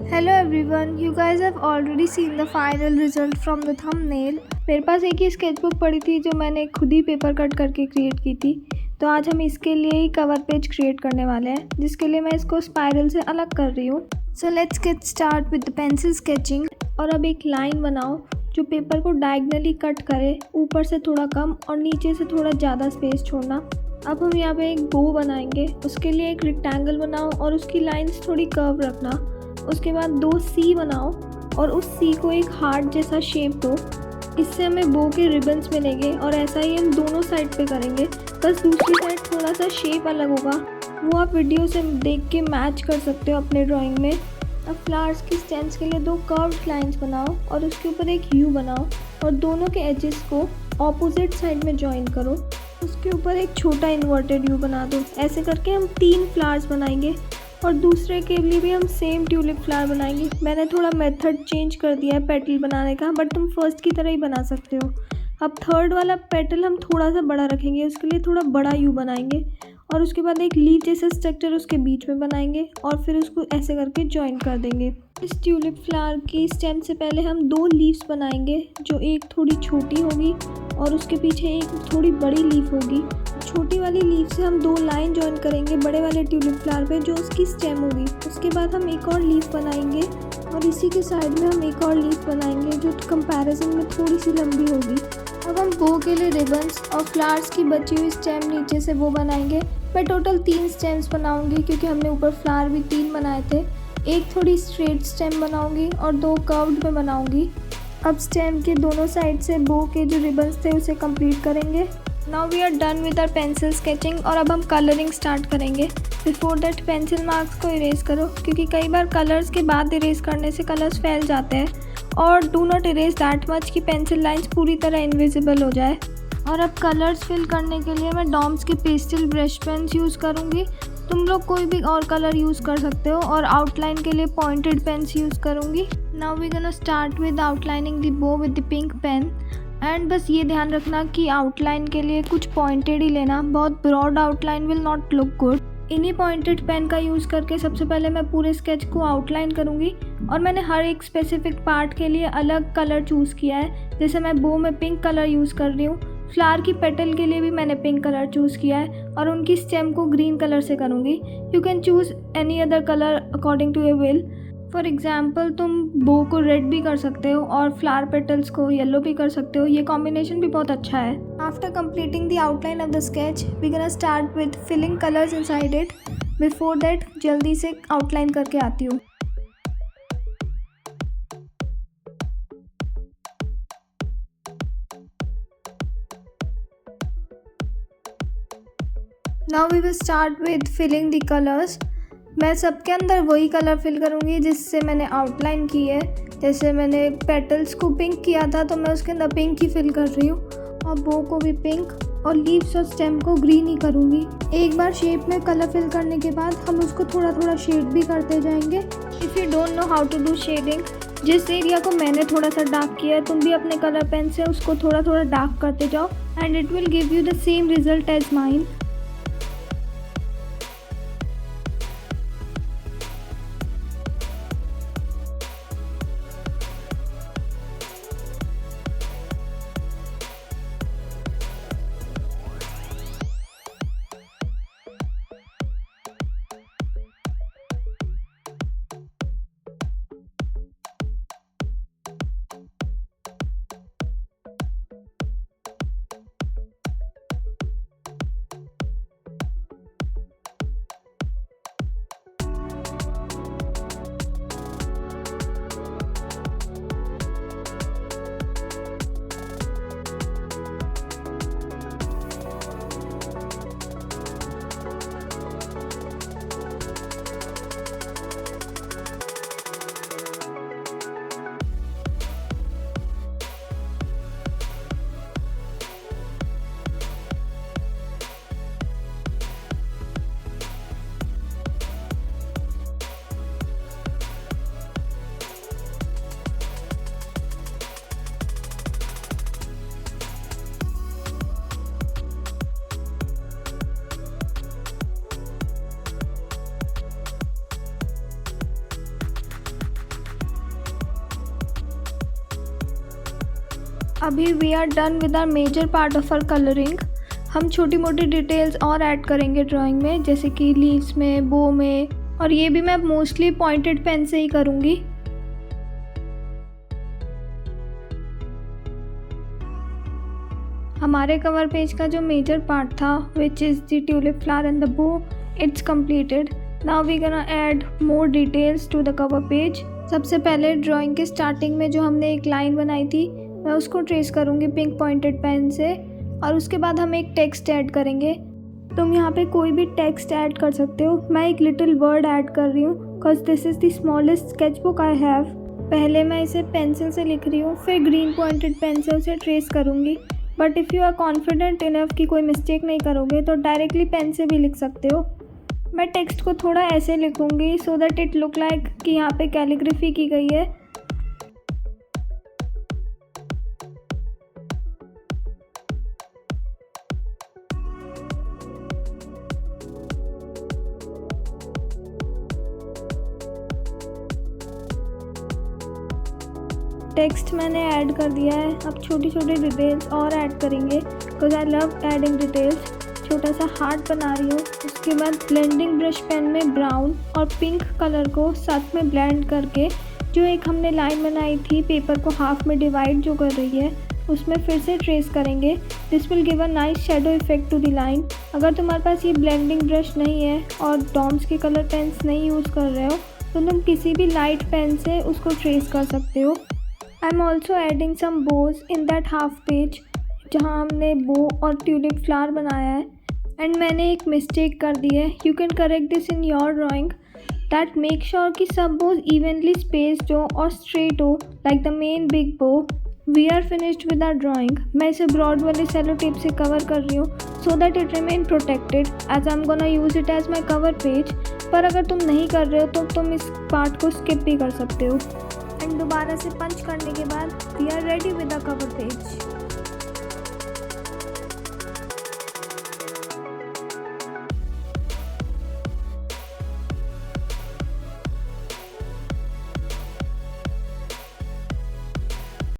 Hello everyone, you guys have already seen the final result from the thumbnail. मेरे पास एक ही sketchbook पड़ी थी जो मैंने खुद ही पेपर कट करके क्रिएट की थी। तो आज हम इसके लिए ही कवर पेज क्रिएट करने वाले हैं, जिसके लिए मैं इसको स्पाइरल से अलग कर रही हूँ। So let's get start with the pencil sketching. और अब एक लाइन बनाओ जो पेपर को डायगनली कट करे, ऊपर से थोड़ा कम और नीचे से थोड़ा ज़्यादा स्पेस छोड़ना। अब हम यहाँ पे एक बो बनाएंगे। उसके लिए एक रेक्टेंगल बनाओ और उसकी लाइंस थोड़ी कर्व रखना। उसके बाद 2 सी बनाओ और उस सी को एक हार्ट जैसा शेप दो। इससे हमें बो के रिबन्स मिलेंगे और ऐसा ही हम दोनों साइड पे करेंगे, बस दूसरी साइड थोड़ा सा शेप अलग होगा, वो आप वीडियो से देख के मैच कर सकते हो अपने ड्राइंग में। अब फ्लावर्स की स्टेम्स के लिए 2 कर्व्ड लाइंस बनाओ और उसके ऊपर एक यू बनाओ और दोनों के एजेस को ऑपोजिट साइड में ज्वाइन करो। उसके ऊपर एक छोटा इन्वर्टेड यू बना दो। ऐसे करके हम 3 फ्लावर्स बनाएंगे और दूसरे के लिए भी हम सेम ट्यूलिप फ्लावर बनाएंगे। मैंने थोड़ा मेथड चेंज कर दिया है पेटल बनाने का, बट तुम फर्स्ट की तरह ही बना सकते हो। अब थर्ड वाला पेटल हम थोड़ा सा बड़ा रखेंगे, उसके लिए थोड़ा बड़ा यू बनाएंगे और उसके बाद एक लीफ जैसा स्ट्रक्चर उसके बीच में बनाएंगे और फिर उसको ऐसे करके ज्वाइन कर देंगे। इस ट्यूलिप फ्लावर की स्टेम से पहले हम 2 लीव्स बनाएंगे, जो एक थोड़ी छोटी होगी और उसके पीछे एक थोड़ी बड़ी लीफ होगी। छोटी वाली लीफ से हम 2 लाइन ज्वाइन करेंगे बड़े वाले ट्यूलिप फ्लावर पे, जो उसकी स्टेम होगी। उसके बाद हम एक और लीफ बनाएंगे और इसी के साइड में हम एक और लीफ बनाएंगे जो कंपैरिजन में थोड़ी सी लंबी होगी। अब हम बो के लिए रिबन्स और फ्लावर्स की बची हुई स्टेम नीचे से वो बनाएंगे। मैं टोटल 3 स्टेम्स बनाऊंगी क्योंकि हमने ऊपर फ्लावर भी 3 बनाए थे। एक थोड़ी स्ट्रेट स्टेम बनाऊंगी और 2 कर्व्ड में बनाऊंगी। अब स्टेम के दोनों साइड से बो के जो रिबन्स थे उसे कंप्लीट करेंगे। Now we are done with our pencil sketching और अब हम कलरिंग स्टार्ट करेंगे। बिफोर दैट पेंसिल मार्क्स को इरेज करो, क्योंकि कई बार कलर्स के बाद इरेज करने से कलर्स फैल जाते हैं। और do not erase that much कि पेंसिल लाइंस पूरी तरह इनविजिबल हो जाए। और अब कलर्स फिल करने के लिए मैं डॉम्स के पेस्टल ब्रश पेन्स यूज़ करूँगी। तुम लोग कोई भी और कलर यूज़ कर सकते हो। और आउटलाइन के लिए पॉइंटेड पेन्स यूज़ करूँगी। Now we gonna start with outlining the bow with the pink pen. And बस ये ध्यान रखना कि आउटलाइन के लिए कुछ पॉइंटेड ही लेना, बहुत broad outline will not look good. इन्हीं पॉइंटेड पेन का यूज़ करके सबसे पहले मैं पूरे स्केच को आउटलाइन करूँगी और मैंने हर एक स्पेसिफिक पार्ट के लिए अलग कलर चूज़ किया है। जैसे मैं बो में पिंक कलर यूज़ कर रही हूँ, फ्लावर की पेटल के लिए भी मैंने पिंक कलर चूज़ किया है और उनकी स्टेम को ग्रीन कलर से करूँगी। You can choose any other colour according to your will. For example तुम बो को रेड भी कर सकते हो और फ्लावर पेटल्स को येलो भी कर सकते हो। ये कॉम्बिनेशन भी बहुत अच्छा है। After completing the outline of the sketch we gonna start with filling colours inside it. Before that जल्दी से आउटलाइन करके आती हूँ। Now we will start with filling the colours. मैं सबके अंदर वही कलर फिल करूँगी जिससे मैंने आउटलाइन की है। जैसे मैंने पेटल्स को पिंक किया था तो मैं उसके अंदर पिंक ही फिल कर रही हूँ और बो को भी पिंक और लीव्स और स्टेम को ग्रीन ही करूँगी। एक बार शेप में कलर फिल करने के बाद हम उसको थोड़ा थोड़ा शेड भी करते जाएंगे। If you don't know how to do shading, जिस एरिया को मैंने थोड़ा सा डार्क किया है तुम भी अपने कलर पेन से उसको थोड़ा थोड़ा डार्क करते जाओ and it will give you the same result as mine. अभी we are done with our major part of our colouring. हम छोटी मोटी डिटेल्स और ऐड करेंगे ड्राइंग में, जैसे कि लीव्स में, बो में, और ये भी मैं मोस्टली पॉइंटेड पेन से ही करूँगी। हमारे कवर पेज का जो मेजर पार्ट था, which is the tulip flower and the बो, it's completed. Now we gonna add more details to the cover page. सबसे पहले ड्राइंग के स्टार्टिंग में जो हमने एक लाइन बनाई थी, मैं उसको ट्रेस करूँगी पिंक पॉइंटेड पेन से, और उसके बाद हम एक टेक्स्ट ऐड करेंगे। तुम यहाँ पे कोई भी टेक्स्ट ऐड कर सकते हो। मैं एक लिटिल वर्ड ऐड कर रही हूँ because this is the smallest sketchbook I have. पहले मैं इसे पेंसिल से लिख रही हूँ, फिर ग्रीन पॉइंटेड पेन से उसे ट्रेस करूँगी। But if you are confident enough कि कोई मिस्टेक नहीं करोगे तो डायरेक्टली पेन से भी लिख सकते हो। मैं टेक्स्ट को थोड़ा ऐसे लिखूँगी सो दैट इट लुक लाइक कि यहाँ पे कैलीग्राफी की गई है। टेक्स्ट मैंने ऐड कर दिया है। अब छोटी छोटी डिटेल्स और ऐड करेंगे because I love adding details. छोटा सा हार्ट बना रही हूँ। उसके बाद ब्लेंडिंग ब्रश पेन में ब्राउन और पिंक कलर को साथ में ब्लेंड करके जो एक हमने लाइन बनाई थी पेपर को हाफ में डिवाइड जो कर रही है, उसमें फिर से ट्रेस करेंगे। This will give a nice shadow effect to the line. अगर तुम्हारे पास ये ब्लेंडिंग ब्रश नहीं है और डॉम्स के कलर पेन्स नहीं यूज़ कर रहे हो तो तुम किसी भी लाइट पेन से उसको ट्रेस कर सकते हो। I am also adding some bows in that half page जहाँ हमने बो और ट्यूलिप फ्लावर बनाया है। एंड मैंने एक मिस्टेक कर दी है। You can correct this in your drawing that make sure कि सब बोज इवनली स्पेस्ड हो और स्ट्रेट हो like the main big bow. We are finished with our drawing. मैं इसे ब्रॉड वाले सेलो टेप से कवर कर रही हूँ so that it remain protected as I am gonna use it as my cover page. पर अगर तुम नहीं कर रहे हो तो तुम इस पार्ट को स्किप भी कर सकते हो। एंड दोबारा से पंच करने के बाद we are ready with the cover page.